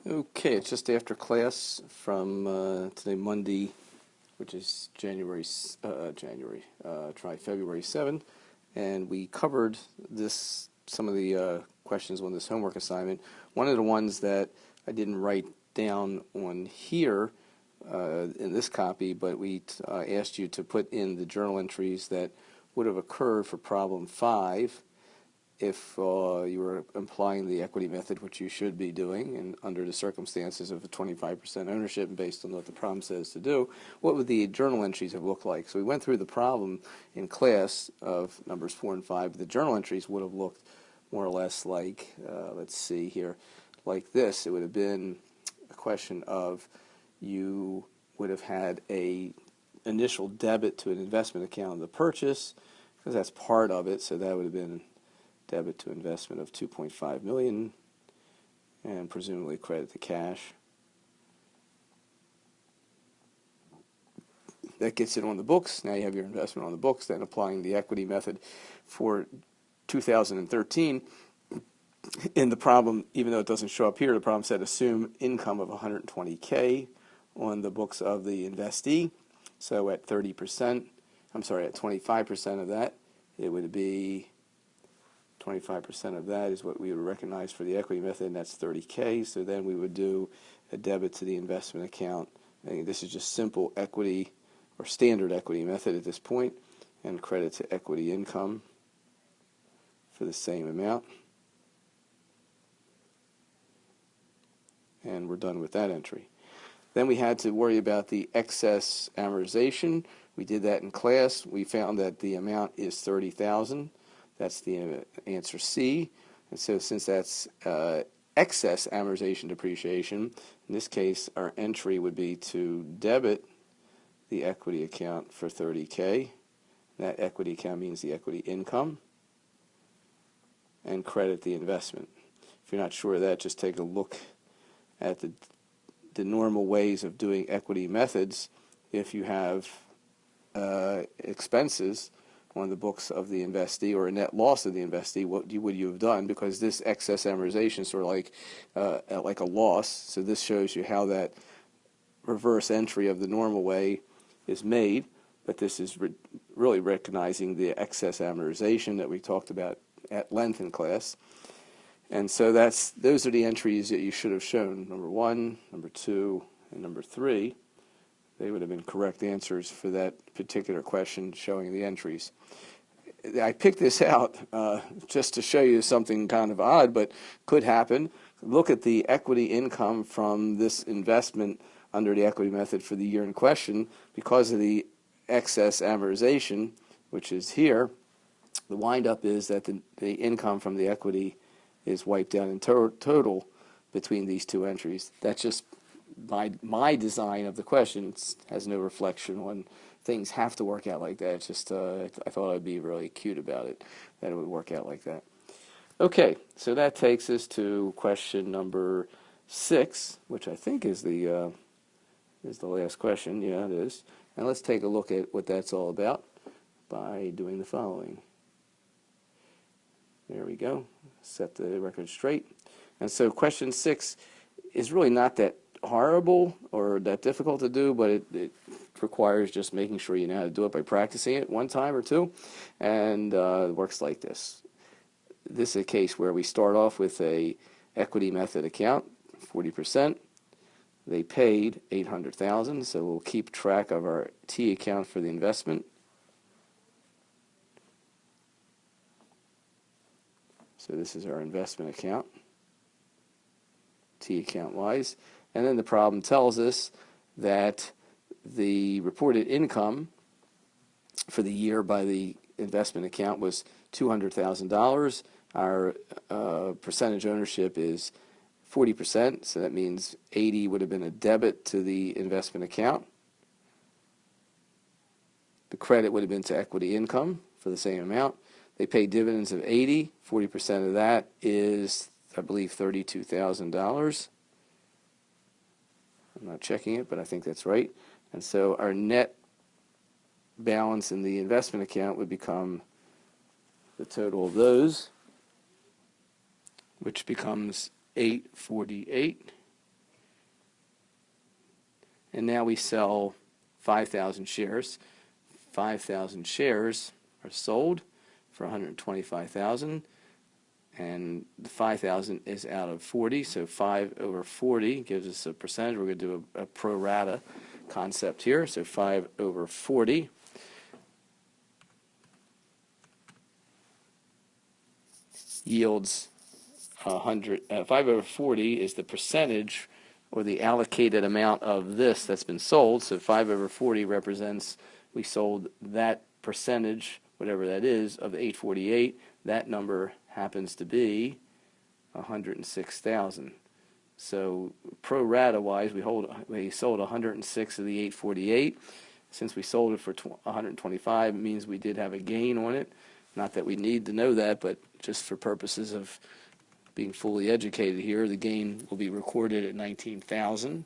Okay, it's just after class from today, Monday, which is February 7th, and we covered some of the questions on this homework assignment. One of the ones that I didn't write down on here in this copy, but we asked you to put in the journal entries that would have occurred for problem 5 if you were applying the equity method, which you should be doing, and under the circumstances of a 25% ownership and based on what the problem says to do, what would the journal entries have looked like? So we went through the problem in class of numbers 4 and 5. The journal entries would have looked more or less like, let's see here, like this. It would have been a question of you would have had a initial debit to an investment account of the purchase, because that's part of it, so that would have been debit to investment of $2.5 million, and presumably credit to cash. That gets it on the books. Now you have your investment on the books. Then applying the equity method for 2013. In the problem, even though it doesn't show up here, the problem said assume income of $120K on the books of the investee. So at 30%, I'm sorry, at 25% of that, it would be 25% of that is what we would recognize for the equity method, and that's $30K. So then we would do a debit to the investment account. This is just simple equity or standard equity method at this point, and credit to equity income for the same amount. And we're done with that entry. Then we had to worry about the excess amortization. We did that in class. We found that the amount is $30,000. That's the answer C. And so since that's excess amortization depreciation, in this case our entry would be to debit the equity account for $30K. That equity account means the equity income, and credit the investment. If you're not sure of that, just take a look at the normal ways of doing equity methods. If you have expenses on the books of the investee or a net loss of the investee, what would you have done? Because this excess amortization is sort of like a loss. So this shows you how that reverse entry of the normal way is made. But this is really recognizing the excess amortization that we talked about at length in class. And so those are the entries that you should have shown. Number 1, number 2, and number 3. They would have been correct answers for that particular question, showing the entries. I picked this out just to show you something kind of odd, but could happen. Look at the equity income from this investment under the equity method for the year in question. Because of the excess amortization, which is here, the windup is that the income from the equity is wiped out in total between these two entries. That's just my design of the question. It has no reflection on things have to work out like that. It's just I thought I'd be really cute about it, that it would work out like that. Okay, so that takes us to question number 6, which I think is the last question. Yeah, it is. And let's take a look at what that's all about by doing the following. There we go. Set the record straight. And so question 6 is really not that horrible or that difficult to do, but it requires just making sure you know how to do it by practicing it one time or two. And it works like this. This is a case where we start off with a equity method account, 40%. They paid $800,000, so we'll keep track of our T account for the investment. So this is our investment account, T account wise. And then the problem tells us that the reported income for the year by the investment account was $200,000. Our percentage ownership is 40%, so that means 80 would have been a debit to the investment account. The credit would have been to equity income for the same amount. They paid dividends of 80. 40% of that is, I believe, $32,000. I'm not checking it, but I think that's right. And so our net balance in the investment account would become the total of those, which becomes $848. and now we sell 5,000 shares. 5,000 shares are sold for 125,000, and the 5,000 is out of 40, so 5 over 40 gives us a percentage. We're going to do a pro rata concept here, so 5 over 40 yields 100. 5 over 40 is the percentage or the allocated amount of this that's been sold. So 5 over 40 represents we sold that percentage, whatever that is, of the 848. That number happens to be 106,000. So pro rata wise, we sold 106 of the 848. Since we sold it for 125, it means we did have a gain on it. Not that we need to know that, but just for purposes of being fully educated here, the gain will be recorded at 19,000.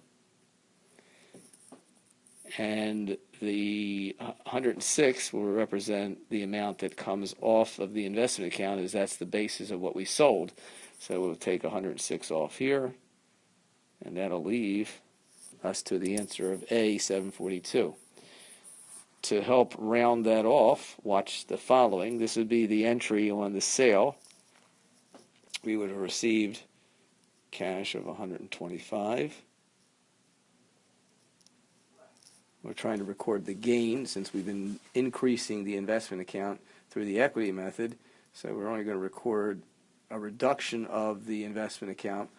And the 106 will represent the amount that comes off of the investment account, as that's the basis of what we sold. So we'll take 106 off here, and that'll leave us to the answer of A, 742. To help round that off, watch the following. This would be the entry on the sale. We would have received cash of 125. We're trying to record the gain since we've been increasing the investment account through the equity method. So we're only going to record a reduction of the investment account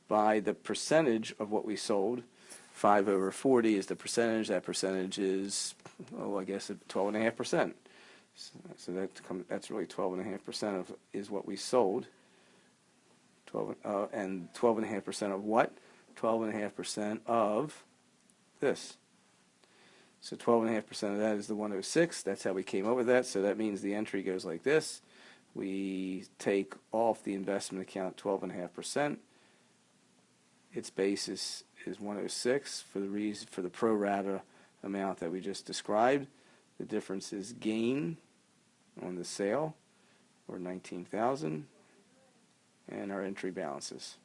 by the percentage of what we sold. 5 over 40 is the percentage. That percentage is, I guess 12.5%. So that's really 12.5% of is what we sold. And 12.5% of what? 12.5% of this. So 12.5% of that is the 106. That's how we came up with that. So that means the entry goes like this. We take off the investment account 12.5%. Its basis is 106 for the pro rata amount that we just described. The difference is gain on the sale, or 19,000, and our entry balances.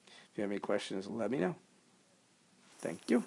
If you have any questions, let me know. Thank you.